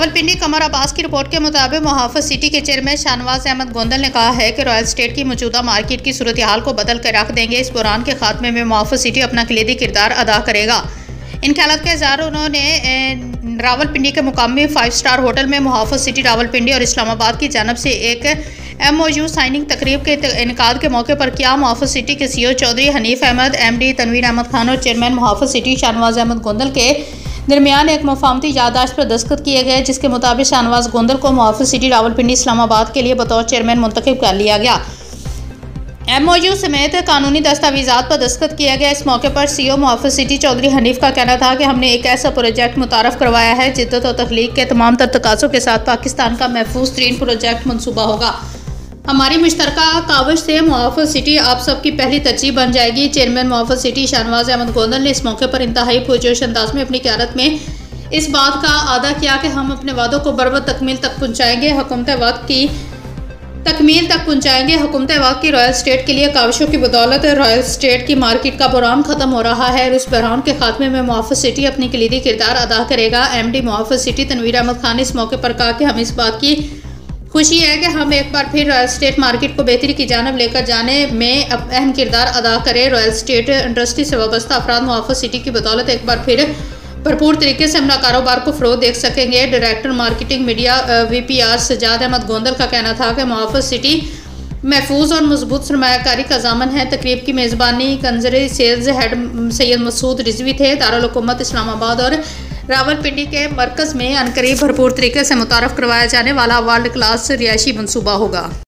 रावलपिंडी कमर अब्बास की रिपोर्ट के मुताबिक मुहाफिज सिटी के चेयरमैन शाहनवाज अहमद गोंदल ने कहा है कि रॉयल स्टेट की मौजूदा मार्केट की सूरत हाल को बदल कर रख देंगे। इस बहरान के खात्मे में मुहाफिज सिटी अपना कलीदी किरदार अदा करेगा। इन ख्यालात का इज़हार उन्होंने रावलपिंडी के मुकामी 5 स्टार होटल में मुहाफिज सिटी रावलपिंडी और इस्लामाबाद की जानब से एक MOU साइनिंग तकरीब के इनकाद के मौके पर किया। मुहाफिज सिटी के CEO चौधरी हनीफ अहमद, MD तनवीर अहमद खान और चेयरमैन मुहाफिज सिटी शाहनवाज अहमद गोंदल के दरमियान एक मफाहमती याददाश्त पर दस्तखत किए गए, जिसके मुताबिक शाहनवाज गोंदल को मुहाफिज सिटी रावलपिंडी इस्लामाबाद के लिए बतौर चेयरमैन मुंतखब कर लिया गया। MOU समेत कानूनी दस्तावेजात पर दस्तखत किया गया। इस मौके पर CEO मुहाफिज सिटी चौधरी हनीफ का कहना था कि हमने एक ऐसा प्रोजेक्ट मुतारफ़ करवाया है जिद्दत और तख्लीक के तमाम तर तकाज़ों के साथ पाकिस्तान का महफूज तरीन प्रोजेक्ट मनसूबा होगा। हमारी मुश्तरका काविश से मुहाफिज सिटी आप सबकी पहली तरजीह बन जाएगी। चेयरमैन मुहाफिज सिटी शाहनवाज अहमद गोंदल ने इस मौके पर इंतहाई पुरजोश अंदाज में अपनी क़यादत में इस बात का आदा किया कि हम अपने वादों को बरवक्त तकमील तक पहुँचाएंगे। हुकूमत वक्त की रॉयल स्टेट के लिए काविशों की बदौलत रॉयल स्टेट की मार्केट का बहरान ख़त्म हो रहा है और इस बहरान के खात्मे में मुहाफिज सिटी अपनी कलीदी किरदार अदा करेगा। MD मुहाफिज सिटी तनवीर अहमद खान ने इस मौके पर कहा कि हम इस बात की खुशी है कि हम एक बार फिर रॉयल स्टेट मार्केट को बेहतरी की जानब लेकर जाने में अहम किरदार अदा करें। रॉयल स्टेट इंडस्ट्री से वाबस्ता अफराद मुहाफिज सिटी की बदौलत एक बार फिर भरपूर तरीके से अपना कारोबार को फ़रोग़ दे सकेंगे। Director marketing media VPR Sajjad Ahmed Gondal का कहना था कि मुहाफिज सिटी महफूज और मजबूत सरमायाकारी का ज़ामन है। तकरीब की मेज़बानी कंजरी सेल्स हेड सैयद मसूद रिजवी थे। दारुल हुकूमत इस्लामाबाद और रावलपिंडी के मरकज़ में अनकरीब भरपूर तरीके से मुतारफ़ करवाया जाने वाला वर्ल्ड क्लास रिहायशी मनसूबा होगा।